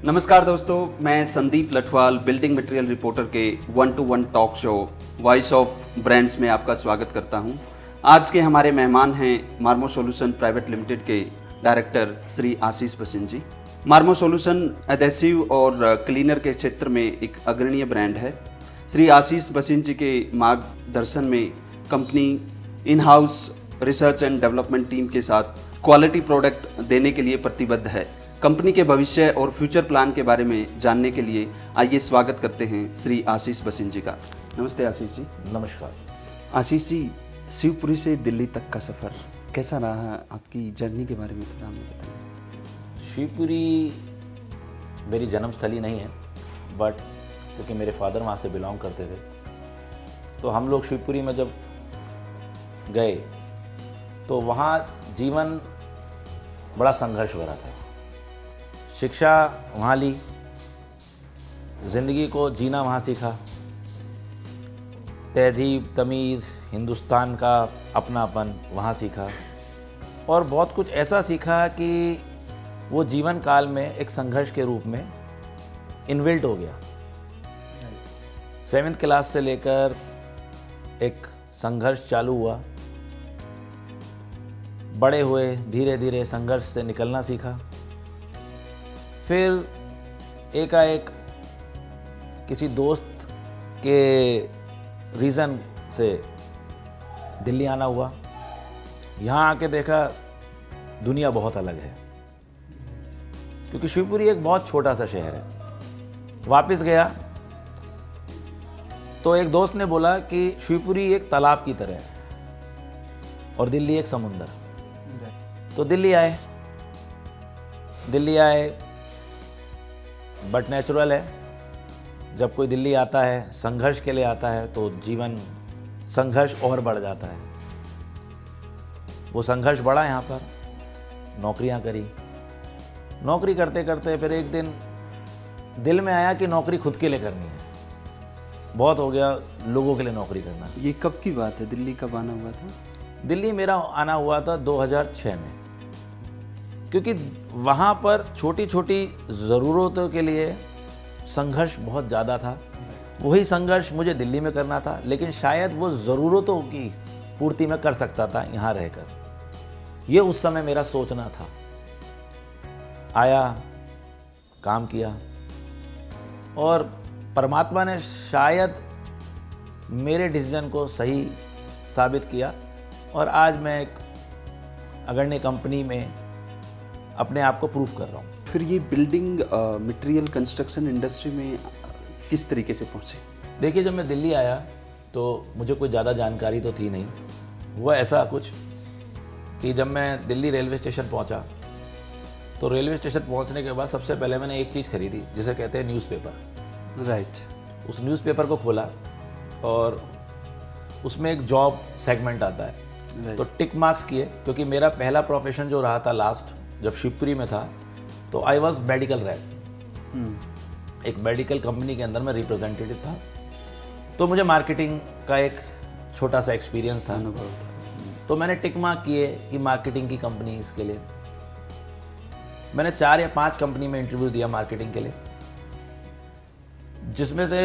नमस्कार दोस्तों, मैं Sandeep Lathwal building material reporter के 1-to-1 talk show voice of brands में आपका स्वागत करता हूं। आज के हमारे मेहमान हैं मार्मो सॉल्यूशन प्राइवेट लिमिटेड के डायरेक्टर श्री आशीष बसिन जी। मार्मो सॉल्यूशन एडेसिव और क्लीनर के क्षेत्र में एक अग्रणीय ब्रांड है। श्री आशीष बसिन जी के मार्गदर्शन में company in house research and development team के साथ क्वालिटी प्रोडक्ट देने के लिए प्रतिबद्ध है। कंपनी के भविष्य और फ्यूचर प्लान के बारे में जानने के लिए आइए स्वागत करते हैं श्री आशीष बसिन जी का। नमस्ते आशीष जी। नमस्कार आशीष जी, शिवपुरी से दिल्ली तक का सफ़र कैसा रहा? आपकी जर्नी के बारे में थोड़ा हमें बताइए। शिवपुरी मेरी जन्मस्थली नहीं है, बट क्योंकि मेरे फादर वहाँ से बिलोंग करते थे, तो हम लोग शिवपुरी में जब गए तो वहाँ जीवन बड़ा संघर्ष भरा था। शिक्षा वहाँ ली, ज़िंदगी को जीना वहाँ सीखा, तहजीब तमीज़ हिंदुस्तान का अपनापन वहाँ सीखा और बहुत कुछ ऐसा सीखा कि वो जीवन काल में एक संघर्ष के रूप में इनबिल्ट हो गया। 7th क्लास से लेकर एक संघर्ष चालू हुआ, बड़े हुए, धीरे धीरे संघर्ष से निकलना सीखा। फिर एकाएक किसी दोस्त के रीज़न से दिल्ली आना हुआ। यहाँ आके देखा दुनिया बहुत अलग है, क्योंकि शिवपुरी एक बहुत छोटा सा शहर है। वापस गया तो एक दोस्त ने बोला कि शिवपुरी एक तालाब की तरह है और दिल्ली एक समुंदर। तो दिल्ली आए, बट नेचुरल है, जब कोई दिल्ली आता है संघर्ष के लिए आता है तो जीवन संघर्ष और बढ़ जाता है। वो संघर्ष बढ़ा, यहाँ पर नौकरियाँ करी, नौकरी करते करते फिर एक दिन दिल में आया कि नौकरी खुद के लिए करनी है। बहुत हो गया लोगों के लिए नौकरी करना। ये कब की बात है? दिल्ली कब आना हुआ था? दिल्ली मेरा आना हुआ था 2006 में, क्योंकि वहाँ पर छोटी छोटी ज़रूरतों के लिए संघर्ष बहुत ज़्यादा था। वही संघर्ष मुझे दिल्ली में करना था, लेकिन शायद वो ज़रूरतों की पूर्ति मैं कर सकता था यहाँ रहकर। ये उस समय मेरा सोचना था। आया, काम किया और परमात्मा ने शायद मेरे डिसीजन को सही साबित किया और आज मैं एक अग्रणी कंपनी में अपने आप को प्रूव कर रहा हूँ। फिर ये बिल्डिंग मटेरियल कंस्ट्रक्शन इंडस्ट्री में किस तरीके से पहुँचे? देखिए, जब मैं दिल्ली आया तो मुझे कोई ज़्यादा जानकारी तो थी नहीं। हुआ ऐसा कुछ कि जब मैं दिल्ली रेलवे स्टेशन पहुँचा तो रेलवे स्टेशन पहुँचने के बाद सबसे पहले मैंने एक चीज़ खरीदी जिसे कहते हैं न्यूज़पेपर। राइट। उस न्यूज़पेपर को खोला और उसमें एक जॉब सेगमेंट आता है। तो टिक मार्क्स किए, क्योंकि मेरा पहला प्रोफेशन जो रहा था लास्ट जब शिवपुरी में था तो आई वॉज मेडिकल रैप। एक मेडिकल कंपनी के अंदर मैं रिप्रेजेंटेटिव था, तो मुझे मार्केटिंग का एक छोटा सा एक्सपीरियंस था, अनुभव था। तो मैंने टिक मार्क किए कि मार्केटिंग की कंपनी, इसके लिए मैंने 4 या 5 कंपनी में इंटरव्यू दिया मार्केटिंग के लिए, जिसमें से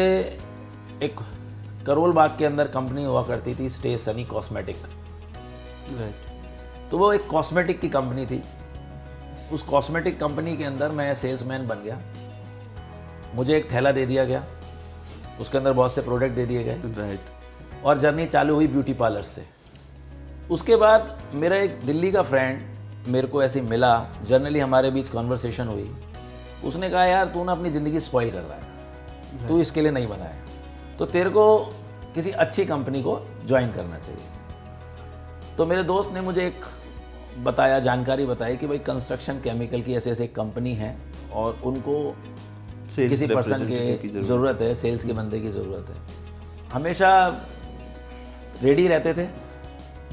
एक करोल बाग के अंदर कंपनी हुआ करती थी स्टे सनी कॉस्मेटिक। राइट। तो वो एक कॉस्मेटिक की कंपनी थी। उस कॉस्मेटिक कंपनी के अंदर मैं सेल्समैन बन गया। मुझे एक थैला दे दिया गया, उसके अंदर बहुत से प्रोडक्ट दे दिए गए। राइट। और जर्नी चालू हुई ब्यूटी पार्लर से। उसके बाद मेरा एक दिल्ली का फ्रेंड मेरे को ऐसे मिला, जनरली हमारे बीच कॉन्वर्सेशन हुई। उसने कहा, यार तू ना अपनी ज़िंदगी स्पॉइल कर रहा है, तू इसके लिए नहीं बना है, तो तेरे को किसी अच्छी कंपनी को ज्वाइन करना चाहिए। तो मेरे दोस्त ने मुझे एक बताया, जानकारी बताई कि भाई कंस्ट्रक्शन केमिकल की ऐसे ऐसे एक कंपनी है और उनको किसी पर्सन की ज़रूरत है, सेल्स के बंदे की ज़रूरत है। हमेशा रेडी रहते थे,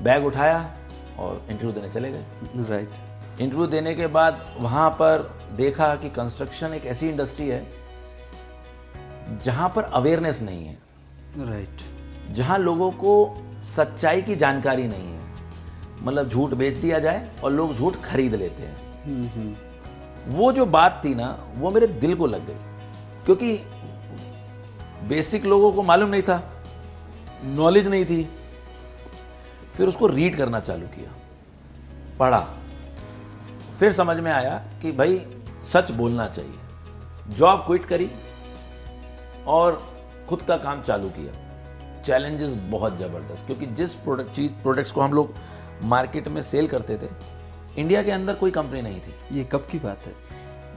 बैग उठाया और इंटरव्यू देने चले गए। राइट। इंटरव्यू देने के बाद वहाँ पर देखा कि कंस्ट्रक्शन एक ऐसी इंडस्ट्री है जहाँ पर अवेयरनेस नहीं है। राइट। जहाँ लोगों को सच्चाई की जानकारी नहीं है, मतलब झूठ बेच दिया जाए और लोग झूठ खरीद लेते हैं। वो जो बात थी ना, वो मेरे दिल को लग गई, क्योंकि बेसिक लोगों को मालूम नहीं था, नॉलेज नहीं थी। फिर उसको रीड करना चालू किया, पढ़ा, फिर समझ में आया कि भाई सच बोलना चाहिए। जॉब क्विट करी और खुद का काम चालू किया। चैलेंजेस बहुत ज़बरदस्त, क्योंकि जिस प्रोडक्ट्स को हम लोग मार्केट में सेल करते थे, इंडिया के अंदर कोई कंपनी नहीं थी। ये कब की बात है?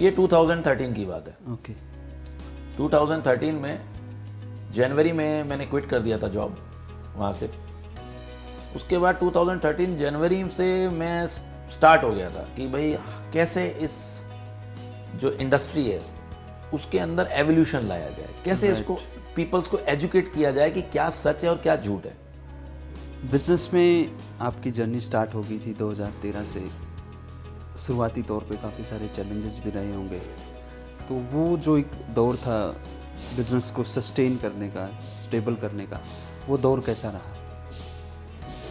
ये 2013 की बात है। ओके। 2013 में जनवरी में मैंने क्विट कर दिया था जॉब वहाँ से। उसके बाद 2013 जनवरी से मैं स्टार्ट हो गया था कि भाई कैसे इस जो इंडस्ट्री है उसके अंदर एवोल्यूशन लाया जाए, कैसे इसको पीपल्स को एजुकेट किया जाए कि क्या सच है और क्या झूठ है। बिजनेस में आपकी जर्नी स्टार्ट हो गई थी 2013 से। शुरुआती तौर पे काफ़ी सारे चैलेंजेस भी रहे होंगे, तो वो जो एक दौर था बिजनेस को सस्टेन करने का, स्टेबल करने का, वो दौर कैसा रहा?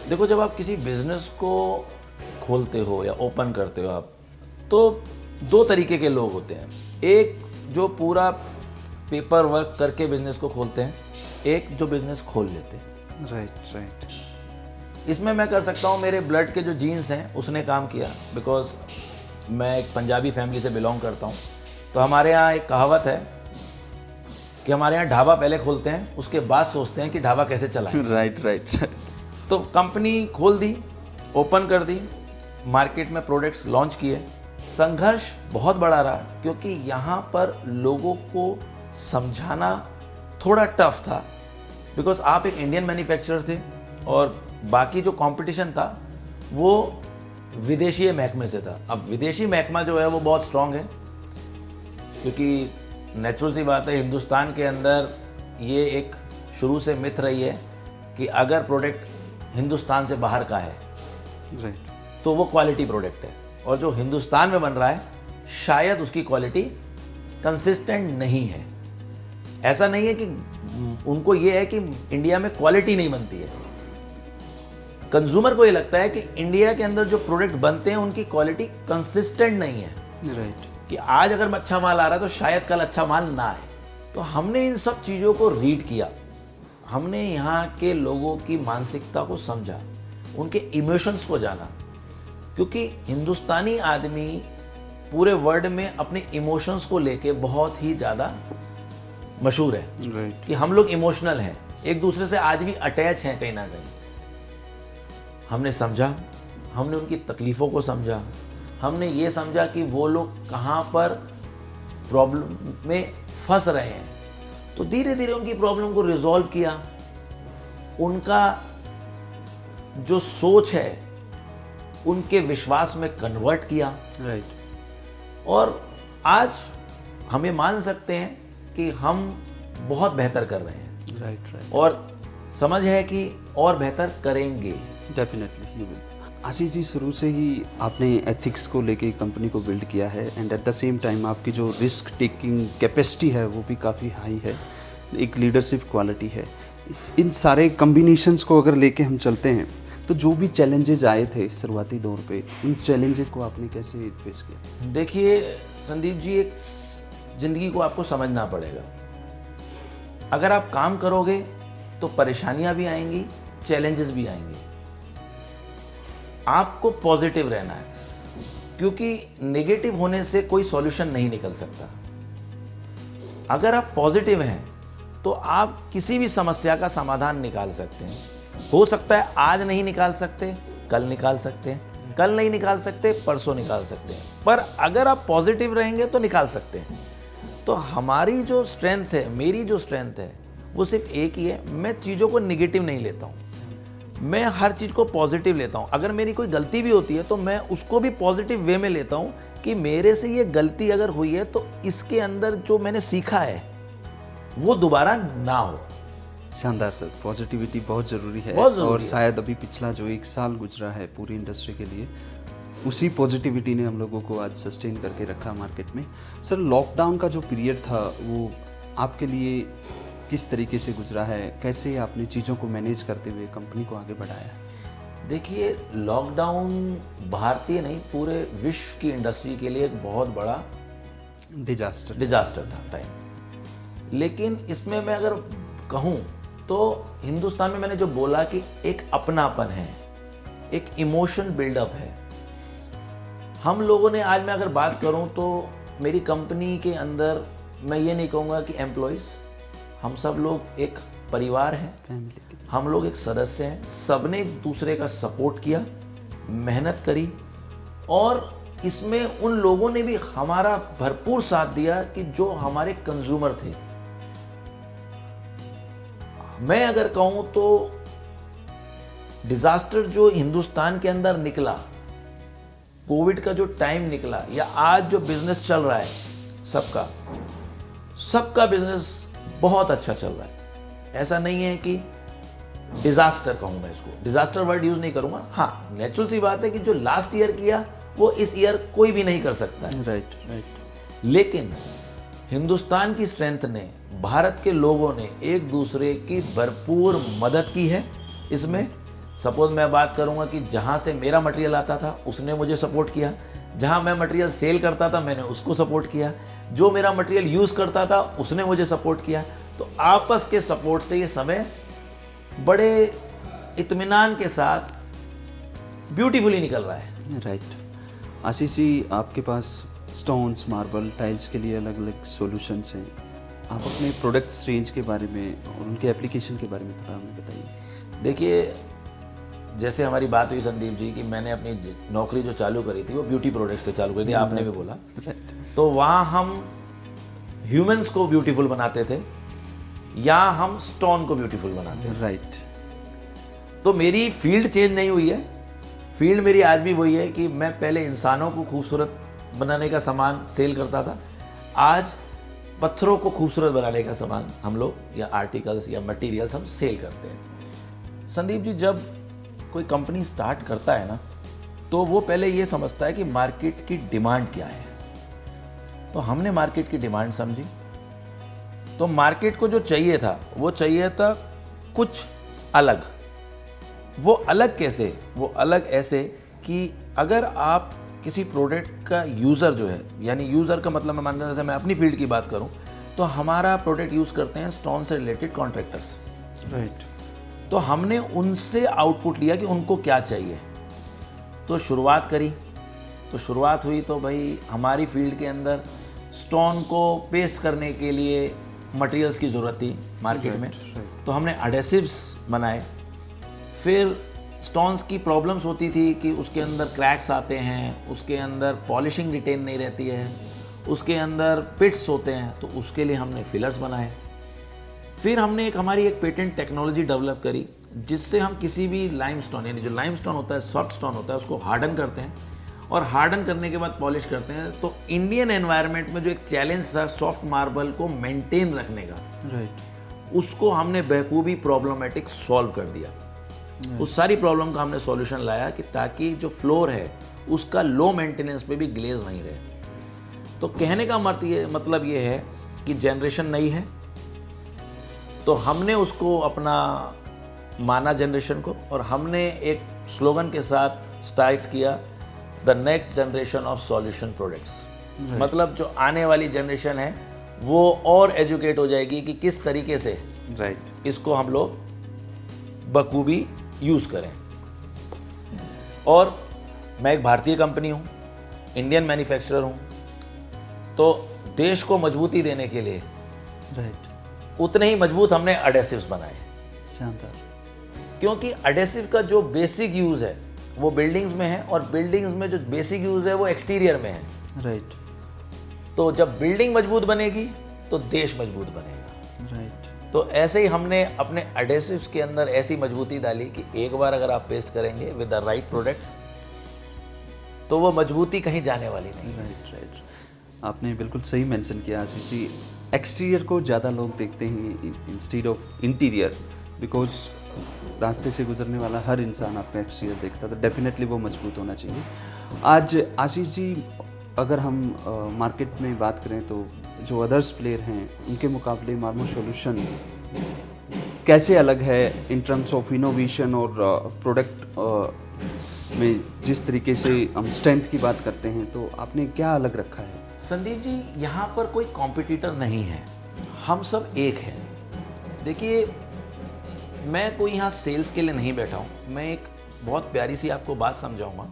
देखो, जब आप किसी बिजनेस को खोलते हो या ओपन करते हो आप, तो दो तरीके के लोग होते हैं। एक जो पूरा पेपर वर्क करके बिजनेस को खोलते हैं, एक जो बिजनेस खोल लेते हैं। राइट। इसमें मैं कर सकता हूँ, मेरे ब्लड के जो जीन्स हैं उसने काम किया, बिकॉज मैं एक पंजाबी फैमिली से बिलोंग करता हूँ। तो हमारे यहाँ एक कहावत है कि हमारे यहाँ ढाबा पहले खोलते हैं, उसके बाद सोचते हैं कि ढाबा कैसे चलाएं। राइट। तो कंपनी खोल दी, ओपन कर दी, मार्केट में प्रोडक्ट्स लॉन्च किए। संघर्ष बहुत बड़ा रहा, क्योंकि यहाँ पर लोगों को समझाना थोड़ा टफ था, बिकॉज आप एक इंडियन मैन्युफैक्चरर थे और बाकी जो कंपटीशन था वो विदेशी महकमे से था। अब विदेशी महकमा जो है वो बहुत स्ट्रांग है, क्योंकि नेचुरल सी बात है, हिंदुस्तान के अंदर ये एक शुरू से मिथ रही है कि अगर प्रोडक्ट हिंदुस्तान से बाहर का है राइट, तो वो क्वालिटी प्रोडक्ट है, और जो हिंदुस्तान में बन रहा है शायद उसकी क्वालिटी कंसिस्टेंट नहीं है। ऐसा नहीं है कि उनको ये है कि इंडिया में क्वालिटी नहीं बनती है। कंज्यूमर को ये लगता है कि इंडिया के अंदर जो प्रोडक्ट बनते हैं उनकी क्वालिटी कंसिस्टेंट नहीं है। राइट। कि आज अगर अच्छा माल आ रहा है तो शायद कल अच्छा माल ना आए। तो हमने इन सब चीज़ों को रीड किया, हमने यहाँ के लोगों की मानसिकता को समझा, उनके इमोशंस को जाना, क्योंकि हिंदुस्तानी आदमी पूरे वर्ल्ड में अपने इमोशंस को लेके बहुत ही ज़्यादा मशहूर है। राइट। कि हम लोग इमोशनल हैं, एक दूसरे से आज भी अटैच हैं कहीं ना कहीं। हमने समझा, हमने उनकी तकलीफ़ों को समझा, हमने ये समझा कि वो लोग कहाँ पर प्रॉब्लम में फंस रहे हैं। तो धीरे धीरे उनकी प्रॉब्लम को रिजॉल्व किया, उनका जो सोच है उनके विश्वास में कन्वर्ट किया। राइट। और आज हमें मान सकते हैं कि हम बहुत बेहतर कर रहे हैं। राइट। और समझ है कि और बेहतर करेंगे। Definitely you will. Ashish ji, शुरू से ही आपने एथिक्स को लेके कंपनी को बिल्ड किया है, and at the same time आपकी जो रिस्क टेकिंग कैपेसिटी है वो भी काफ़ी हाई है, एक लीडरशिप क्वालिटी है। इन सारे कम्बिनेशंस को अगर लेके हम चलते हैं, तो जो भी चैलेंजेस आए थे शुरुआती दौर पे, उन चैलेंजेस को आपने कैसे फेस किया? देखिए संदीप जी, एक ज़िंदगी को आपको समझना पड़ेगा। अगर आप काम करोगे तो परेशानियां भी आएंगी, चैलेंजेस भी आएंगे। आपको पॉजिटिव रहना है, क्योंकि नेगेटिव होने से कोई सॉल्यूशन नहीं निकल सकता। अगर आप पॉजिटिव हैं तो आप किसी भी समस्या का समाधान निकाल सकते हैं। हो सकता है आज नहीं निकाल सकते, कल निकाल सकते हैं, कल नहीं निकाल सकते, परसों निकाल सकते हैं, पर अगर आप पॉजिटिव रहेंगे तो निकाल सकते हैं। तो हमारी जो स्ट्रेंथ है, मेरी जो स्ट्रेंथ है, वो सिर्फ एक ही है, मैं चीज़ों को निगेटिव नहीं लेता हूँ, मैं हर चीज़ को पॉजिटिव लेता हूँ। अगर मेरी कोई गलती भी होती है तो मैं उसको भी पॉजिटिव वे में लेता हूँ कि मेरे से ये गलती अगर हुई है तो इसके अंदर जो मैंने सीखा है वो दोबारा ना हो। शानदार सर, पॉजिटिविटी बहुत ज़रूरी है। बहुत ज़रूरी और है। शायद अभी पिछला जो 1 साल गुजरा है पूरी इंडस्ट्री के लिए, उसी पॉजिटिविटी ने हम लोगों को आज सस्टेन करके रखा मार्केट में। सर, लॉकडाउन का जो पीरियड था वो आपके लिए किस तरीके से गुजरा है? कैसे आपने चीज़ों को मैनेज करते हुए कंपनी को आगे बढ़ाया? देखिए, लॉकडाउन भारतीय नहीं पूरे विश्व की इंडस्ट्री के लिए एक बहुत बड़ा डिजास्टर था टाइम। लेकिन इसमें मैं अगर कहूँ तो हिंदुस्तान में मैंने जो बोला कि एक अपनापन है, एक इमोशन बिल्डअप है। हम लोगों ने, आज मैं अगर बात करूं तो मेरी कंपनी के अंदर मैं ये नहीं कहूँगा कि एम्प्लॉयज़, हम सब लोग एक परिवार हैं, हम लोग एक सदस्य हैं। सबने एक दूसरे का सपोर्ट किया, मेहनत करी, और इसमें उन लोगों ने भी हमारा भरपूर साथ दिया कि जो हमारे कंज्यूमर थे। मैं अगर कहूं तो डिजास्टर जो हिंदुस्तान के अंदर निकला, कोविड का जो टाइम निकला, या आज जो बिजनेस चल रहा है सबका बिजनेस बहुत अच्छा चल रहा है। ऐसा नहीं है कि डिजास्टर कहूं, मैं इसको डिजास्टर वर्ड यूज नहीं करूंगा। हाँ, नेचुरल सी बात है कि जो लास्ट ईयर किया वो इस ईयर कोई भी नहीं कर सकता है। राइट। लेकिन हिंदुस्तान की स्ट्रेंथ ने, भारत के लोगों ने एक दूसरे की भरपूर मदद की है इसमें। सपोज मैं बात करूंगा कि जहां से मेरा मटेरियल आता था उसने मुझे सपोर्ट किया, जहां मैं मटेरियल सेल करता था मैंने उसको सपोर्ट किया, जो मेरा मटेरियल यूज करता था उसने मुझे सपोर्ट किया। तो आपस के सपोर्ट से ये समय बड़े इत्मीनान के साथ ब्यूटीफुली निकल रहा है। राइट। आशीष जी, आपके पास स्टोन्स, मार्बल, टाइल्स के लिए अलग अलग सॉल्यूशंस हैं। आप अपने प्रोडक्ट्स रेंज के बारे में और उनके एप्लीकेशन के बारे में थोड़ा हमें बताइए। देखिए, जैसे हमारी बात हुई संदीप जी कि मैंने अपनी नौकरी जो चालू करी थी वो ब्यूटी प्रोडक्ट से चालू करी थी, आपने भी बोला। तो वहाँ हम ह्यूमंस को ब्यूटीफुल बनाते थे या हम स्टोन को ब्यूटीफुल बनाते थे। राइट। तो मेरी फील्ड चेंज नहीं हुई है, फील्ड मेरी आज भी वही है कि मैं पहले इंसानों को खूबसूरत बनाने का सामान सेल करता था, आज पत्थरों को खूबसूरत बनाने का सामान हम लोग या आर्टिकल्स या मटेरियल्स हम सेल करते हैं। संदीप जी, जब कोई कंपनी स्टार्ट करता है ना, तो वो पहले ये समझता है कि मार्केट की डिमांड क्या है। तो हमने मार्केट की डिमांड समझी। तो मार्केट को जो चाहिए था वो चाहिए था कुछ अलग। वो अलग कैसे? वो अलग ऐसे कि अगर आप किसी प्रोडक्ट का यूज़र जो है, यानी यूज़र का मतलब मैं मान जैसे मैं अपनी फील्ड की बात करूं तो हमारा प्रोडक्ट यूज़ करते हैं स्टोन से रिलेटेड कॉन्ट्रैक्टर्स। राइट। तो हमने उनसे आउटपुट लिया कि उनको क्या चाहिए। तो शुरुआत करी, तो शुरुआत हुई तो भाई हमारी फील्ड के अंदर स्टोन को पेस्ट करने के लिए मटेरियल्स की ज़रूरत थी मार्केट में। तो हमने एडेसिव्स बनाए। फिर स्टोन्स की प्रॉब्लम्स होती थी कि उसके अंदर क्रैक्स आते हैं, उसके अंदर पॉलिशिंग रिटेन नहीं रहती है, उसके अंदर पिट्स होते हैं, तो उसके लिए हमने फिलर्स बनाए। फिर हमने हमारी एक पेटेंट टेक्नोलॉजी डेवलप करी जिससे हम किसी भी लाइमस्टोन, यानी जो लाइमस्टोन होता है, सॉफ्ट स्टोन होता है, उसको हार्डन करते हैं और हार्डन करने के बाद पॉलिश करते हैं। तो इंडियन एनवायरनमेंट में जो एक चैलेंज था सॉफ्ट मार्बल को मेंटेन रखने का, राइट, उसको हमने बखूबी प्रॉब्लमेटिक सॉल्व कर दिया। उस सारी प्रॉब्लम का हमने सॉल्यूशन लाया कि ताकि जो फ्लोर है उसका लो मेंटेनेंस पे भी ग्लेज नहीं रहे। तो कहने का मतलब ये है कि जनरेशन नई है, तो हमने उसको अपना माना जनरेशन को, और हमने एक स्लोगन के साथ स्टार्ट किया, the next generation of solution products. मतलब जो आने वाली जनरेशन है वो और एजुकेट हो जाएगी कि किस तरीके से राइट इसको हम लोग बखूबी यूज़ करें। और मैं एक भारतीय कंपनी हूँ, इंडियन मैन्युफैक्चरर हूँ, तो देश को मजबूती देने के लिए राइट उतने ही मजबूत हमने एडेसिव्स बनाए। शानदार। क्योंकि एडेसिव का जो बेसिक यूज़ है वो बिल्डिंग्स में है, और बिल्डिंग्स में जो बेसिक यूज़ है वो एक्सटीरियर में है। राइट तो जब बिल्डिंग मजबूत बनेगी तो देश मजबूत बनेगा। राइट तो ऐसे ही हमने अपने एडेसिव्स के अंदर ऐसी मजबूती डाली कि एक बार अगर आप पेस्ट करेंगे विद द राइट प्रोडक्ट्स तो वो मजबूती कहीं जाने वाली नहीं। राइट राइट आपने बिल्कुल सही मेंशन किया आशीष जी। एक्सटीरियर को ज़्यादा लोग देखते हैं इंस्टीड ऑफ इंटीरियर, बिकॉज रास्ते से गुजरने वाला हर इंसान आपका एक्सटीरियर देखता, तो डेफिनेटली वो मजबूत होना चाहिए। आज आशीष जी, अगर हम मार्केट में बात करें तो जो अदर्स प्लेयर हैं उनके मुकाबले मार्मो सॉल्यूशन कैसे अलग है इन टर्म्स ऑफ इनोवेशन और प्रोडक्ट में जिस तरीके से हम स्ट्रेंथ की बात करते हैं, तो आपने क्या अलग रखा है? संदीप जी, यहाँ पर कोई कॉम्पिटिटर नहीं है, हम सब एक हैं। देखिए, मैं कोई यहाँ सेल्स के लिए नहीं बैठा हूँ। मैं एक बहुत प्यारी सी आपको बात समझाऊंगा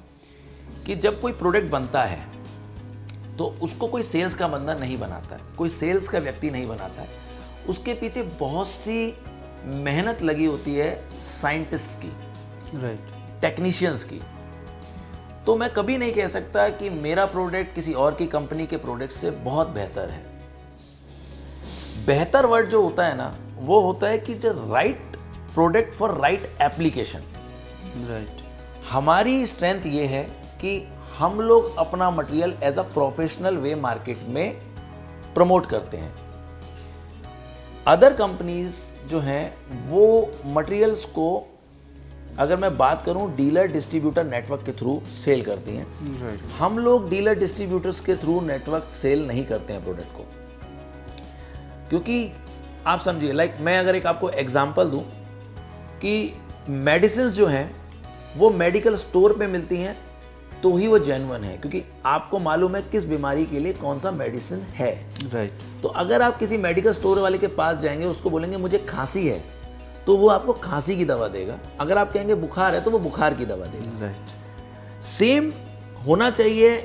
कि जब कोई प्रोडक्ट बनता है तो उसको कोई सेल्स का बंदा नहीं बनाता है, कोई सेल्स का व्यक्ति नहीं बनाता है। उसके पीछे बहुत सी मेहनत लगी होती है साइंटिस्ट की, राइट, टेक्नीशियंस की। तो मैं कभी नहीं कह सकता कि मेरा प्रोडक्ट किसी और की कंपनी के प्रोडक्ट से बहुत बेहतर है। बेहतर वर्ड जो होता है ना, वो होता है कि जो right product for right application. Right, हमारी स्ट्रेंथ ये है कि हम लोग अपना material as a professional way market में प्रमोट करते हैं। अदर कंपनीज जो हैं वो मटेरियल्स को, अगर मैं बात करूं, डीलर डिस्ट्रीब्यूटर नेटवर्क के थ्रू सेल करती हैं। राइट, हम लोग डीलर डिस्ट्रीब्यूटर्स के थ्रू नेटवर्क सेल नहीं करते हैं प्रोडक्ट को, क्योंकि आप समझिए, लाइक मैं अगर एक आपको एग्जांपल दूं कि मेडिसिन जो हैं वो मेडिकल स्टोर पे मिलती हैं तो ही वो जेन्युइन है, क्योंकि आपको मालूम है किस बीमारी के लिए कौन सा मेडिसिन है। राइट, तो अगर आप किसी मेडिकल स्टोर वाले के पास जाएंगे, उसको बोलेंगे मुझे खांसी है, तो वो आपको खांसी की दवा देगा। अगर आप कहेंगे बुखार है तो वो बुखार की दवा देगा। राइट, सेम होना चाहिए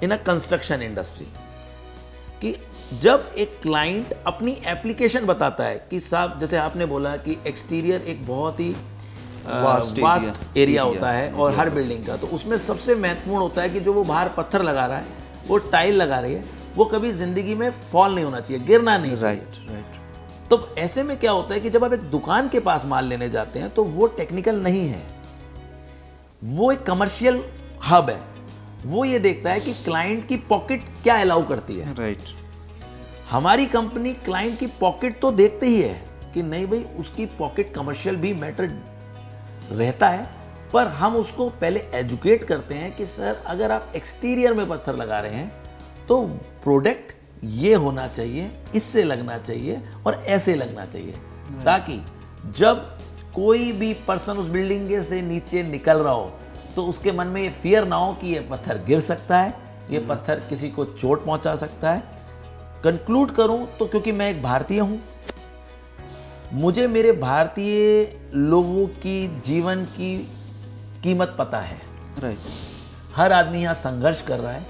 इन अ कंस्ट्रक्शन इंडस्ट्री कि जब एक क्लाइंट अपनी एप्लीकेशन बताता है कि साहब, जैसे आपने बोला कि एक्सटीरियर एक बहुत ही वास्ट एरिया होता है और हर बिल्डिंग का, तो उसमें सबसे महत्वपूर्ण होता है कि जो वो बाहर पत्थर लगा रहा है, वो टाइल लगा रही है, वो कभी जिंदगी में फॉल नहीं होना चाहिए, गिरना नहीं चाहिए। Right, right. तो ऐसे में क्या होता है कि जब आप एक दुकान के पास माल लेने जाते हैं तो वो टेक्निकल नहीं है, वो एक कमर्शियल हब है। वो ये देखता है कि क्लाइंट की पॉकेट क्या अलाउ करती है। राइट, हमारी कंपनी क्लाइंट की पॉकेट तो देखते ही है कि नहीं भाई, उसकी पॉकेट कमर्शियल भी मैटर रहता है, पर हम उसको पहले एजुकेट करते हैं कि सर, अगर आप एक्सटीरियर में पत्थर लगा रहे हैं तो प्रोडक्ट ये होना चाहिए, इससे लगना चाहिए और ऐसे लगना चाहिए, ताकि जब कोई भी पर्सन उस बिल्डिंग के से नीचे निकल रहा हो तो उसके मन में ये फियर ना हो कि ये पत्थर गिर सकता है, ये पत्थर किसी को चोट पहुंचा सकता है। कंक्लूड करूं तो, क्योंकि मैं एक भारतीय हूं, मुझे मेरे भारतीय लोगों की जीवन की कीमत पता है। राइट, हर आदमी यहाँ संघर्ष कर रहा है,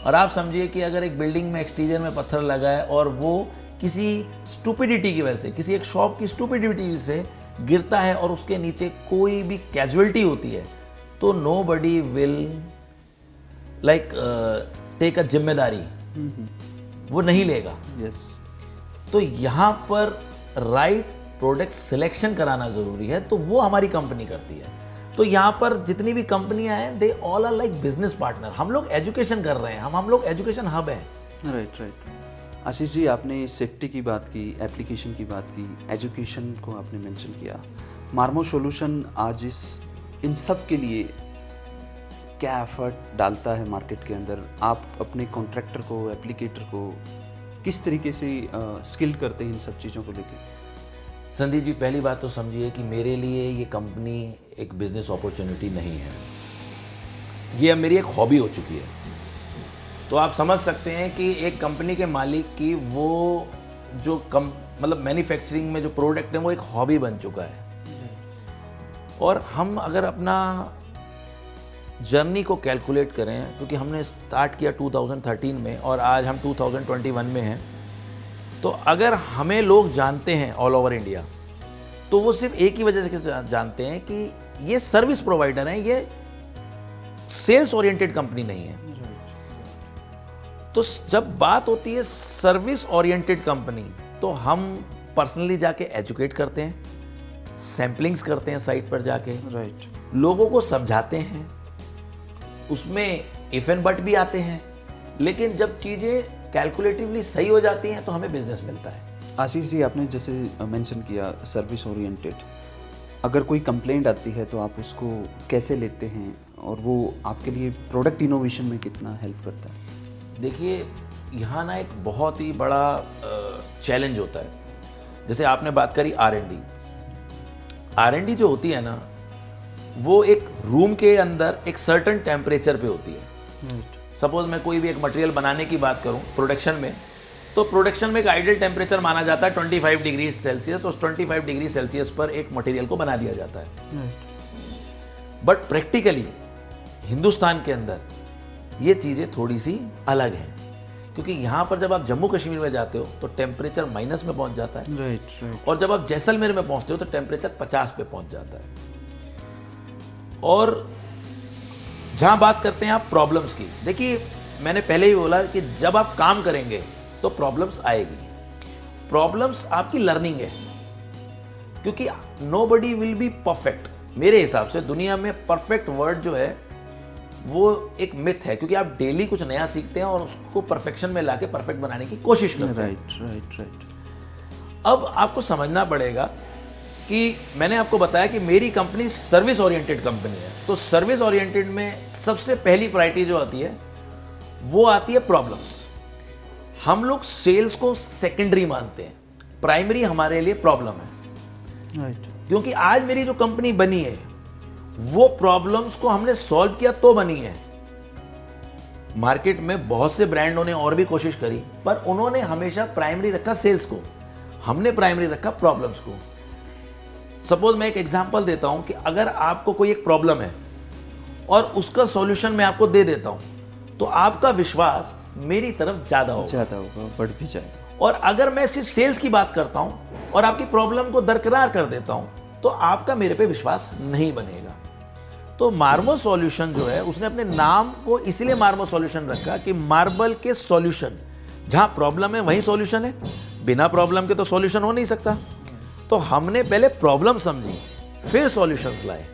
और आप समझिए कि अगर एक बिल्डिंग में एक्सटीरियर में पत्थर लगा है और वो किसी स्टूपिडिटी की वजह से, किसी एक शॉप की स्टूपिडिटी से गिरता है और उसके नीचे कोई भी कैजुअलिटी होती है, तो nobody will like take a जिम्मेदारी, वो नहीं लेगा। यस। तो यहाँ पर राइट प्रोडक्ट सिलेक्शन कराना जरूरी है, तो वो हमारी कंपनी करती है। तो यहाँ पर जितनी भी कंपनियां हैं, they all are like business partner. हम लोग एजुकेशन कर रहे हैं, हम लोग एजुकेशन हब है। Right, right. आशीष जी, आपने सेफ्टी की बात की, एप्लीकेशन की बात की, एजुकेशन को आपने मेंशन किया। मार्मो सॉल्यूशन आज इन सब के लिए क्या एफर्ट डालता है मार्केट के अंदर? आप अपने कॉन्ट्रैक्टर को, एप्लीकेटर को किस तरीके से स्किल करते हैं इन सब चीज़ों को लेकर? संदीप जी, पहली बात तो समझिए कि मेरे लिए ये कंपनी एक बिजनेस अपॉर्चुनिटी नहीं है, ये अब मेरी एक हॉबी हो चुकी है। तो आप समझ सकते हैं कि एक कंपनी के मालिक की वो जो मतलब मैन्युफैक्चरिंग में जो प्रोडक्ट है वो एक हॉबी बन चुका है। और हम अगर अपना जर्नी को कैलकुलेट करें, क्योंकि हमने स्टार्ट किया 2013 में और आज हम 2021 में हैं, तो अगर हमें लोग जानते हैं ऑल ओवर इंडिया, तो वो सिर्फ एक ही वजह से जानते हैं कि ये सर्विस प्रोवाइडर हैं, ये सेल्स ओरिएंटेड कंपनी नहीं है। तो जब बात होती है सर्विस ओरिएंटेड कंपनी, तो हम पर्सनली जाके एजुकेट करते हैं, सैम्पलिंग्स करते हैं साइट पर जाके, राइट, लोगों को समझाते हैं, उसमें इफ एंड बट भी आते हैं, लेकिन जब चीज़ें कैलकुलेटिवली सही हो जाती हैं तो हमें बिजनेस मिलता है। आशीष जी, आपने जैसे मेंशन किया सर्विस ओरिएंटेड, अगर कोई कंप्लेंट आती है तो आप उसको कैसे लेते हैं और वो आपके लिए प्रोडक्ट इनोवेशन में कितना हेल्प करता है? देखिए, यहाँ ना एक बहुत ही बड़ा चैलेंज होता है। जैसे आपने बात करी R&D, R&D जो होती है ना, वो एक रूम के अंदर एक सर्टेन टेम्परेचर पे होती है। सपोज मैं कोई भी एक मटेरियल बनाने की बात करूं प्रोडक्शन में, तो प्रोडक्शन में एक आइडियल टेम्परेचर माना जाता है 25 डिग्री सेल्सियस। तो 25 डिग्री सेल्सियस पर एक मटेरियल को बना दिया जाता है। बट प्रैक्टिकली हिंदुस्तान के अंदर ये चीज़ें थोड़ी सी अलग हैं, क्योंकि यहाँ पर जब आप जम्मू कश्मीर में जाते हो तो टेम्परेचर माइनस में पहुँच जाता है। राइट। और जब आप जैसलमेर में पहुँचते हो तो टेम्परेचर 50 पे पहुँच जाता है। और जहाँ बात करते हैं आप प्रॉब्लम्स की, देखिए मैंने पहले ही बोला कि जब आप काम करेंगे तो प्रॉब्लम्स आएगी। प्रॉब्लम्स आपकी लर्निंग है, क्योंकि नोबडी विल बी परफेक्ट। मेरे हिसाब से दुनिया में परफेक्ट वर्ड जो है वो एक मिथ है, क्योंकि आप डेली कुछ नया सीखते हैं और उसको परफेक्शन में लाके परफेक्ट बनाने की कोशिश करते हैं। राइट। अब आपको समझना पड़ेगा कि मैंने आपको बताया कि मेरी कंपनी सर्विस ओरिएंटेड कंपनी है। तो सर्विस ओरिएंटेड में सबसे पहली प्रायोरिटी जो आती है वो आती है प्रॉब्लम्स। हम लोग सेल्स को सेकेंडरी मानते हैं, प्राइमरी हमारे लिए प्रॉब्लम है। राइट। क्योंकि आज मेरी जो कंपनी बनी है वो प्रॉब्लम्स को हमने सॉल्व किया तो बनी है। मार्केट में बहुत से ब्रांडों ने और भी कोशिश करी, पर उन्होंने हमेशा प्राइमरी रखा सेल्स को, हमने प्राइमरी रखा प्रॉब्लम्स को। सपोज मैं एक एग्जांपल देता हूं कि अगर आपको कोई एक प्रॉब्लम है और उसका सॉल्यूशन मैं आपको दे देता हूं तो आपका विश्वास मेरी तरफ ज्यादा होगा, बढ़ भी जाएगा। और अगर मैं सिर्फ सेल्स की बात करता हूं और आपकी प्रॉब्लम को दरकिनार कर देता हूं तो आपका मेरे पे विश्वास नहीं बनेगा। तो मार्मो सॉल्यूशन जो है उसने अपने नाम को इसलिए मार्मो सॉल्यूशन रखा कि मार्बल के सॉल्यूशन, जहां प्रॉब्लम है वहीं सॉल्यूशन है, बिना प्रॉब्लम के तो सॉल्यूशन हो नहीं सकता। तो हमने पहले प्रॉब्लम समझी फिर सॉल्यूशंस लाए।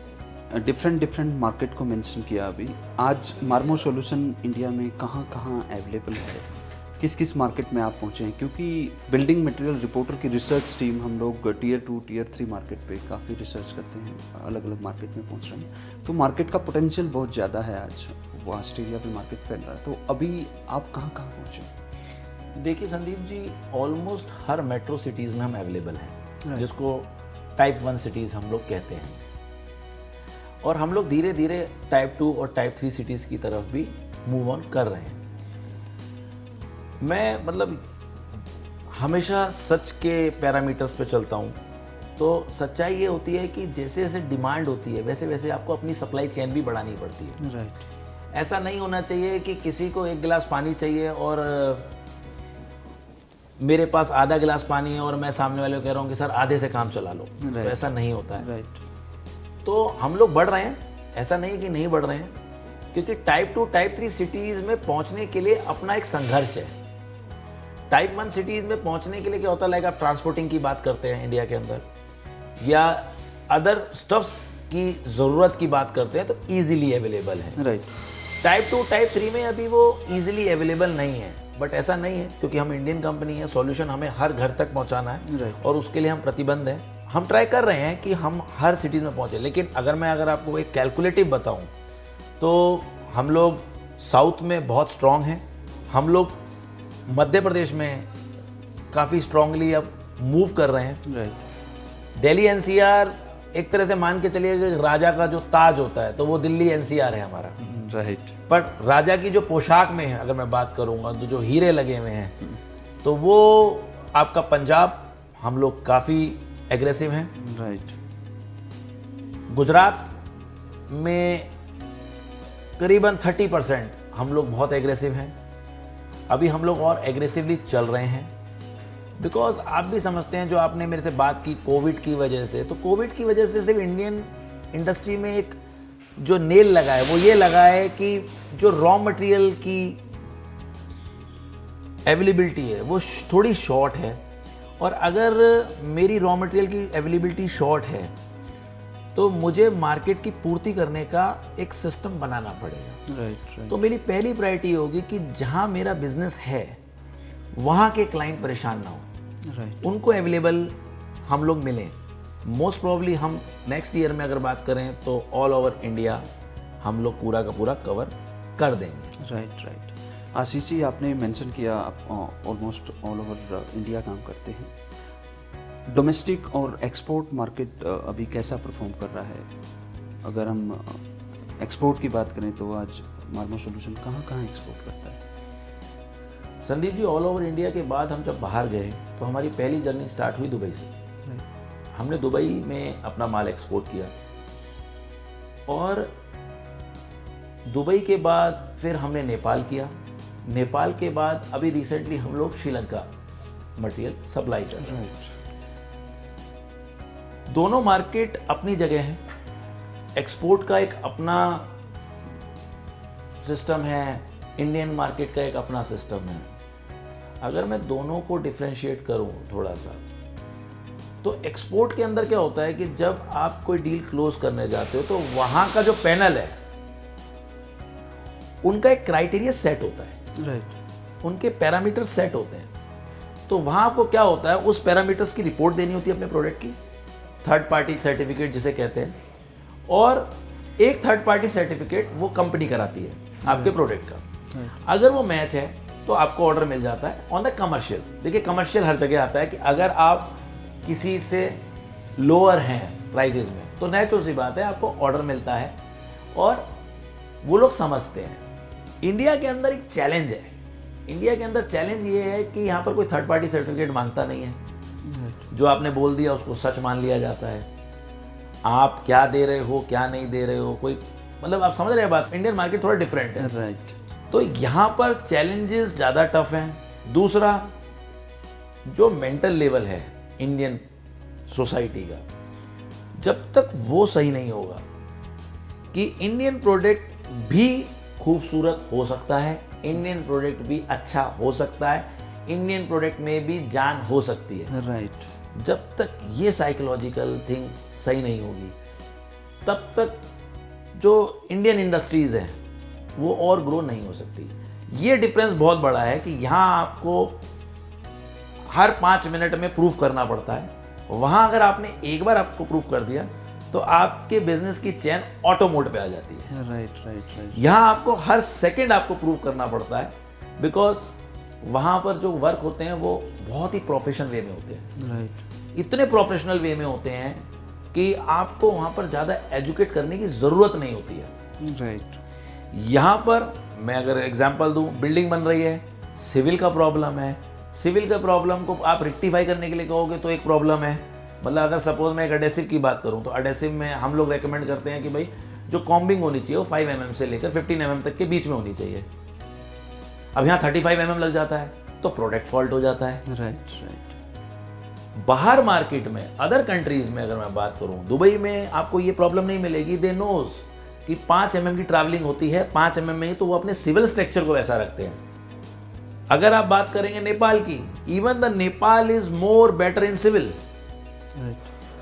डिफरेंट मार्केट को मेंशन किया अभी। आज मार्मो सॉल्यूशन इंडिया में कहाँ अवेलेबल है, किस किस मार्केट में आप पहुँचे हैं? क्योंकि बिल्डिंग मटेरियल रिपोर्टर की रिसर्च टीम हम लोग टियर 2 टियर 3 मार्केट पे काफ़ी रिसर्च करते हैं, अलग अलग मार्केट में पहुँच रहे हैं। तो मार्केट का पोटेंशियल बहुत ज़्यादा है, आज वास्ट एरिया पे मार्केट फैल रहा है। तो अभी आप कहाँ पहुँचे? देखिए संदीप जी, ऑलमोस्ट हर मेट्रो सिटीज़ में हम अवेलेबल हैं, जिसको टाइप 1 सिटीज़ हम लोग कहते हैं। और हम लोग धीरे धीरे टाइप 2 और टाइप 3 सिटीज़ की तरफ भी मूव ऑन कर रहे हैं। मैं मतलब हमेशा सच के पैरामीटर्स पे चलता हूँ। तो सच्चाई ये होती है कि जैसे जैसे डिमांड होती है वैसे वैसे आपको अपनी सप्लाई चेन भी बढ़ानी पड़ती है। राइट। ऐसा नहीं होना चाहिए कि किसी को 1 गिलास पानी चाहिए और मेरे पास आधा गिलास पानी है और मैं सामने वाले को कह रहा हूँ कि सर आधे से काम चला लो। तो ऐसा नहीं होता है। राइट। तो हम लोग बढ़ रहे हैं, ऐसा नहीं कि नहीं बढ़ रहे हैं, क्योंकि टाइप 2 टाइप 3 सिटीज़ में पहुँचने के लिए अपना एक संघर्ष है। टाइप 1 सिटीज़ में पहुँचने के लिए क्या होता है, लाइक आप ट्रांसपोर्टिंग की बात करते हैं इंडिया के अंदर, या अदर स्टफ्स की ज़रूरत की बात करते हैं तो ईजिली अवेलेबल है। राइट। टाइप 2 टाइप 3 में अभी वो ईजिली अवेलेबल नहीं है। बट ऐसा नहीं है, क्योंकि हम इंडियन कंपनी है, सॉल्यूशन हमें हर घर तक पहुंचाना है। Right. और उसके लिए हम प्रतिबद्ध हैं। हम ट्राई कर रहे हैं कि हम हर सिटीज़ में पहुंचे। लेकिन अगर आपको एक कैलकुलेटिव बताऊं तो हम लोग साउथ में बहुत स्ट्रांग हैं, हम लोग मध्य प्रदेश में काफ़ी स्ट्रांगली अब मूव कर रहे हैं। राइट। दिल्ली एनसीआर एक तरह से मान के चलिए कि राजा का जो ताज होता है तो वो दिल्ली एनसीआर है हमारा। राइट। बट राजा की जो पोशाक में है, अगर मैं बात करूंगा तो जो हीरे लगे हुए हैं, तो वो आपका पंजाब, हम लोग काफ़ी एग्रेसिव हैं। राइट। गुजरात में करीबन 30% हम लोग बहुत एग्रेसिव हैं। अभी हम लोग और एग्रेसिवली चल रहे हैं, बिकॉज आप भी समझते हैं, जो आपने मेरे से बात की कोविड की वजह से, तो कोविड की वजह से सिर्फ इंडियन इंडस्ट्री में एक जो नेल लगा है वो ये लगा है कि जो रॉ मटेरियल की अवेलेबिलिटी है वो थोड़ी शॉर्ट है। और अगर मेरी रॉ मटेरियल की अवेलेबिलिटी शॉर्ट है तो मुझे मार्केट की पूर्ति करने का एक सिस्टम बनाना पड़ेगा। राइट। तो मेरी पहली प्रायोरिटी होगी कि जहां मेरा बिजनेस है वहां के क्लाइंट परेशान ना हो। राइट। उनको अवेलेबल हम लोग मिलें। मोस्ट प्रोबेबली हम नेक्स्ट ईयर में अगर बात करें तो ऑल ओवर इंडिया हम लोग पूरा का पूरा कवर कर देंगे। राइट। आशीष जी, आपने मेंशन किया आप ऑलमोस्ट ऑल ओवर इंडिया काम करते हैं। डोमेस्टिक और एक्सपोर्ट मार्केट अभी कैसा परफॉर्म कर रहा है? अगर हम एक्सपोर्ट की बात करें तो आज मार्मो सॉल्यूशन कहाँ कहाँ एक्सपोर्ट करता है? Sandeep ji, all over India के बाद हम जब बाहर गए तो हमारी पहली जर्नी स्टार्ट हुई दुबई से। हमने दुबई में अपना माल एक्सपोर्ट किया और दुबई के बाद फिर हमने नेपाल किया। नेपाल के बाद अभी रिसेंटली हम लोग श्रीलंका मटेरियल सप्लाई कर रहे हैं। दोनों मार्केट अपनी जगह हैं। एक्सपोर्ट का एक अपना सिस्टम है, इंडियन मार्केट का एक अपना सिस्टम है। अगर मैं दोनों को डिफरेंशिएट करूं थोड़ा सा, तो एक्सपोर्ट के अंदर क्या होता है कि जब आप कोई डील क्लोज करने जाते हो तो वहां का जो पैनल है उनका एक क्राइटेरिया सेट होता है। राइट। उनके पैरामीटर सेट होते हैं। तो वहां आपको क्या होता है, उस पैरामीटर्स की रिपोर्ट देनी होती है अपने प्रोडक्ट की, थर्ड पार्टी सर्टिफिकेट जिसे कहते हैं, और एक थर्ड पार्टी सर्टिफिकेट वो कंपनी कराती है आपके प्रोडक्ट का। अगर वो मैच है तो आपको ऑर्डर मिल जाता है ऑन द कमर्शियल। देखिए, कमर्शियल हर जगह आता है कि अगर आप किसी से लोअर हैं प्राइजेज में तो नेचुरल सी बात है आपको ऑर्डर मिलता है और वो लोग समझते हैं। इंडिया के अंदर एक चैलेंज है। इंडिया के अंदर चैलेंज ये है कि यहाँ पर कोई थर्ड पार्टी सर्टिफिकेट मांगता नहीं है। जो आपने बोल दिया उसको सच मान लिया जाता है। आप क्या दे रहे हो क्या नहीं दे रहे हो, कोई मतलब आप समझ रहे हैं बात। इंडियन मार्केट थोड़ा डिफरेंट है। राइट। तो यहाँ पर चैलेंजेस ज़्यादा टफ हैं। दूसरा, जो मेंटल लेवल है इंडियन सोसाइटी का, जब तक वो सही नहीं होगा कि इंडियन प्रोडक्ट भी खूबसूरत हो सकता है, इंडियन प्रोडक्ट भी अच्छा हो सकता है, इंडियन प्रोडक्ट में भी जान हो सकती है। राइट। जब तक ये साइकोलॉजिकल थिंग सही नहीं होगी तब तक जो इंडियन इंडस्ट्रीज है वो और ग्रो नहीं हो सकती। ये डिफरेंस बहुत बड़ा है कि यहाँ आपको हर 5 मिनट में प्रूफ करना पड़ता है। वहाँ अगर आपने एक बार आपको प्रूफ कर दिया तो आपके बिजनेस की चेन ऑटो मोड पे आ जाती है। Right right right. यहाँ आपको हर सेकंड आपको प्रूफ करना पड़ता है, बिकॉज वहाँ पर जो वर्क होते हैं वो बहुत ही प्रोफेशनल वे में होते हैं। राइट। इतने प्रोफेशनल वे में होते हैं कि आपको वहाँ पर ज़्यादा एजुकेट करने की ज़रूरत नहीं होती है। राइट। यहाँ पर मैं अगर एग्जांपल दूँ, बिल्डिंग बन रही है, सिविल का प्रॉब्लम है। सिविल का प्रॉब्लम को आप रेक्टिफाई करने के लिए कहोगे तो एक प्रॉब्लम है। मतलब अगर सपोज मैं एक एडेसिव की बात करूँ तो एडेसिव में हम लोग रेकमेंड करते हैं कि भाई जो कॉम्बिंग होनी चाहिए वो 5 mm से लेकर 15 mm तक के बीच में होनी चाहिए। अब यहाँ 35 mm लग जाता है तो प्रोडक्ट फॉल्ट हो जाता है। Right right. बाहर मार्केट में, अदर कंट्रीज में अगर मैं बात करूं, दुबई में आपको ये प्रॉब्लम नहीं मिलेगी। दे नोज कि 5 mm की ट्रैवलिंग होती है, 5 mm में ही तो वो अपने सिविल स्ट्रक्चर को वैसा रखते हैं। अगर आप बात करेंगे नेपाल की, even the Nepal is more better in civil.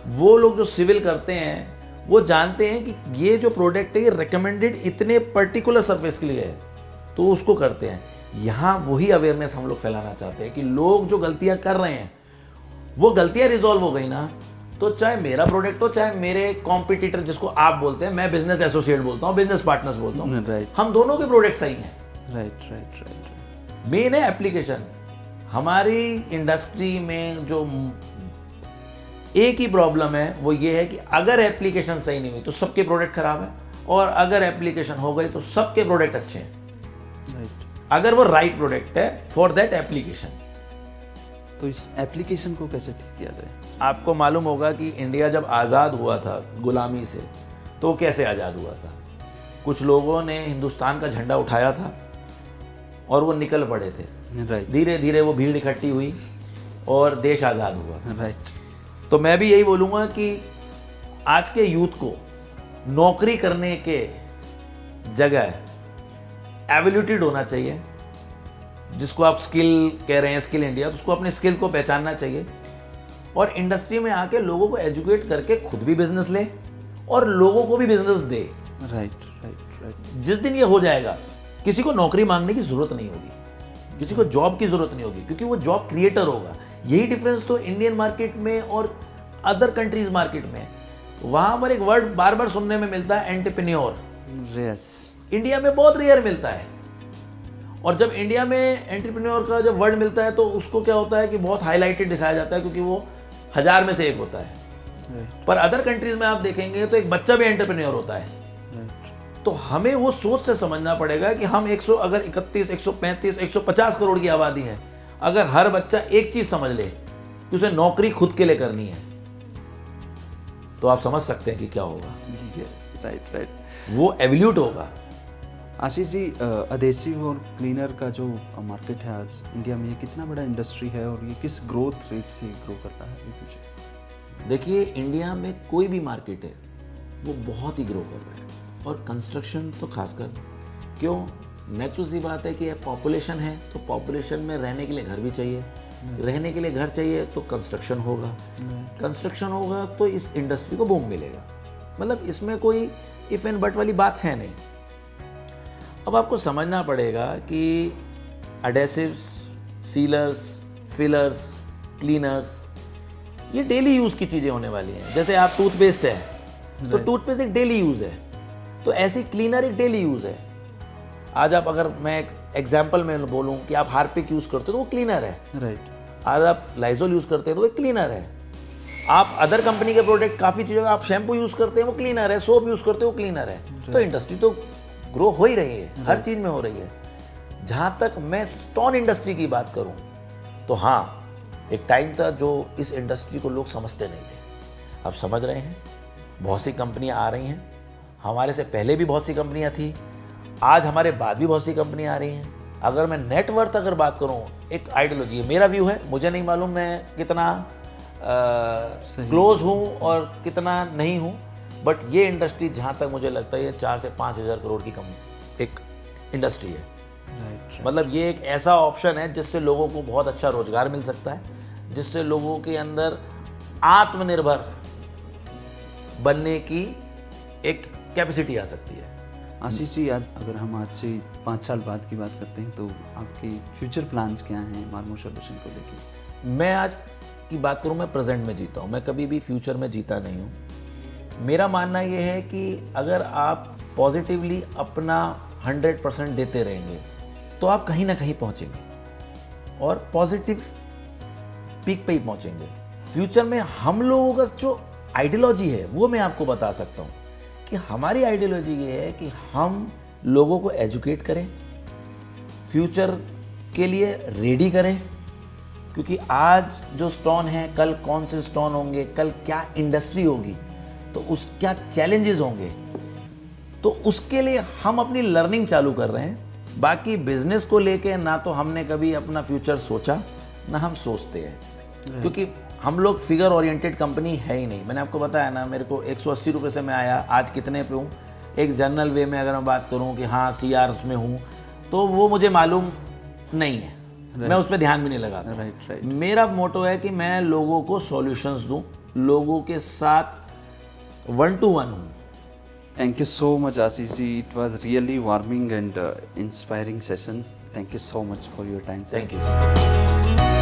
वो लोग जो सिविल करते हैं वो जानते हैं कि ये जो प्रोडक्ट है ये रिकमेंडेड इतने पर्टिकुलर सरफेस के लिए है, तो उसको करते हैं। यहाँ वही अवेयरनेस हम लोग फैलाना चाहते हैं कि लोग जो गलतियां कर रहे हैं वो गलतियां रिजॉल्व हो गई ना, तो चाहे मेरा प्रोडक्ट हो चाहे मेरे कॉम्पिटिटर जिसको आप बोलते हैं, मैं बिजनेस एसोसिएट बोलता हूँ, बिजनेस पार्टनर्स बोलता हूँ, राइट। हम दोनों के प्रोडक्ट सही हैं। Right right right. मेन है एप्लीकेशन। हमारी इंडस्ट्री में जो एक ही प्रॉब्लम है वो ये है कि अगर एप्लीकेशन सही नहीं हुई तो सबके प्रोडक्ट खराब है, और अगर एप्लीकेशन हो गई तो सबके प्रोडक्ट अच्छे हैं। राइट। अगर वो राइट प्रोडक्ट है फॉर दैट एप्लीकेशन। तो इस एप्लीकेशन को कैसे ठीक किया जाए? आपको मालूम होगा कि इंडिया जब आज़ाद हुआ था गुलामी से, तो कैसे आज़ाद हुआ था। कुछ लोगों ने हिंदुस्तान का झंडा उठाया था और वो निकल पड़े थे। राइट। धीरे धीरे वो भीड़ इकट्ठी हुई और देश आज़ाद हुआ। राइट। तो मैं भी यही बोलूँगा कि आज के यूथ को नौकरी करने के जगह एबिलिटेड होना चाहिए, जिसको आप स्किल कह रहे हैं, स्किल इंडिया, तो उसको अपने स्किल को पहचानना चाहिए और इंडस्ट्री में आके लोगों को एजुकेट करके खुद भी बिजनेस ले और लोगों को भी बिजनेस दे। Right right right. जिस दिन ये हो जाएगा, किसी को नौकरी मांगने की जरूरत नहीं होगी, किसी को जॉब की जरूरत नहीं होगी, क्योंकि वो जॉब क्रिएटर होगा। यही डिफरेंस तो इंडियन मार्केट में और अदर कंट्रीज मार्केट में। वहां पर एक वर्ड बार बार सुनने में मिलता है, एंटरप्रेन्योर। यस। इंडिया में बहुत रेयर मिलता है। और जब इंडिया में एंटरप्रेन्योर का जब वर्ड मिलता है तो उसको क्या होता है कि बहुत हाईलाइटेड दिखाया जाता है, क्योंकि वो 1000 में से एक होता है। राइट पर अदर कंट्रीज में आप देखेंगे तो एक बच्चा भी एंटरप्रेन्योर होता है। राइट तो हमें वो सोच से समझना पड़ेगा कि हम 100 अगर 31, 135, 150 करोड़ की आबादी है, अगर हर बच्चा एक चीज समझ ले कि उसे नौकरी खुद के लिए करनी है, तो आप समझ सकते हैं कि क्या होगा। Yes right right. वो एवल्यूट होगा। आशीष जी, अधेसिव और क्लीनर का जो मार्केट है आज इंडिया में, ये कितना बड़ा इंडस्ट्री है और ये किस ग्रोथ रेट से ग्रो कर रहा है इन फ्यूचर? देखिए, इंडिया में कोई भी मार्केट है वो बहुत ही ग्रो कर रहा है, और कंस्ट्रक्शन तो खासकर। क्यों? नेचुरल सी बात है कि पॉपुलेशन है तो पॉपुलेशन में रहने के लिए घर भी चाहिए, रहने के लिए घर चाहिए तो कंस्ट्रक्शन होगा, कंस्ट्रक्शन होगा तो इस इंडस्ट्री को बूम मिलेगा। मतलब इसमें कोई इफ एंड बट वाली बात है नहीं। अब आपको समझना पड़ेगा कि एडेसिव्स, सीलर्स, फिलर्स, क्लीनर्स, ये डेली यूज़ की चीज़ें होने वाली हैं। जैसे आप टूथपेस्ट है तो टूथपेस्ट एक डेली यूज़ है, तो ऐसी क्लीनर एक डेली यूज़ है। आज आप, अगर मैं एक एग्जाम्पल में बोलूँ कि आप हार्पिक यूज़ करते हो तो वो क्लीनर है। राइट आज आप लाइजोल यूज़ करते हैं तो वो एक क्लीनर है। आप अदर कंपनी के प्रोडक्ट काफ़ी चीज़ों का, आप शैम्पू यूज़ करते हैं वो क्लीनर है, सोप यूज़ करते हो वो क्लीनर है। तो इंडस्ट्री तो ग्रो हो ही रही है, हर चीज़ में हो रही है। जहाँ तक मैं स्टोन इंडस्ट्री की बात करूँ तो हाँ, एक टाइम था जो इस इंडस्ट्री को लोग समझते नहीं थे। अब समझ रहे हैं, बहुत सी कंपनियाँ आ रही हैं, हमारे से पहले भी बहुत सी कंपनियाँ थी, आज हमारे बाद भी बहुत सी कंपनियाँ आ रही हैं। अगर मैं नेटवर्थ अगर बात करूँ, एक आइडियोलॉजी है, मेरा व्यू है, मुझे नहीं मालूम मैं कितना क्लोज हूँ और कितना नहीं हूँ, बट ये इंडस्ट्री जहाँ तक मुझे लगता है ये 4 से 5 हज़ार करोड़ की एक इंडस्ट्री है। राइट मतलब ये एक ऐसा ऑप्शन है जिससे लोगों को बहुत अच्छा रोजगार मिल सकता है, जिससे लोगों के अंदर आत्मनिर्भर बनने की एक कैपेसिटी आ सकती है। आशीष जी, आज अगर हम आज से 5 साल बाद की बात करते हैं तो आपके फ्यूचर प्लान्स क्या हैं मार्मो सॉल्यूशन को लेके? मैं आज की बात करूं, मैं प्रेजेंट में जीता हूं, मैं कभी भी फ्यूचर में जीता नहीं हूं। मेरा मानना ये है कि अगर आप पॉजिटिवली अपना 100% देते रहेंगे तो आप कहीं ना कहीं पहुंचेंगे और पॉजिटिव पीक पे ही पहुंचेंगे। फ्यूचर में हम लोगों का जो आइडियोलॉजी है वो मैं आपको बता सकता हूं कि हमारी आइडियोलॉजी ये है कि हम लोगों को एजुकेट करें, फ्यूचर के लिए रेडी करें, क्योंकि आज जो स्टोन है कल कौन से स्टोन होंगे, कल क्या इंडस्ट्री होगी, तो उस क्या चैलेंजेस होंगे, तो उसके लिए हम अपनी लर्निंग चालू कर रहे हैं। बाकी बिजनेस को लेके ना तो हमने कभी अपना फ्यूचर सोचा ना हम सोचते हैं, क्योंकि हम लोग फिगर ओरिएंटेड कंपनी है ही नहीं। मैंने आपको बताया ना, मेरे को 180 रुपये से मैं आया, आज कितने पे हूँ। एक जनरल वे में अगर मैं बात करूँ कि हाँ CR उसमें हूँ, तो वो मुझे मालूम नहीं है, मैं उस पर ध्यान भी नहीं लगाता। राइट मेरा मोटो है कि मैं लोगों को सॉल्यूशंस दूं, लोगों के साथ 1 to 1 हूँ। Thank you so much, Ashish ji. It was really warming and inspiring session. Thank you so much for your time, sir. Thank you.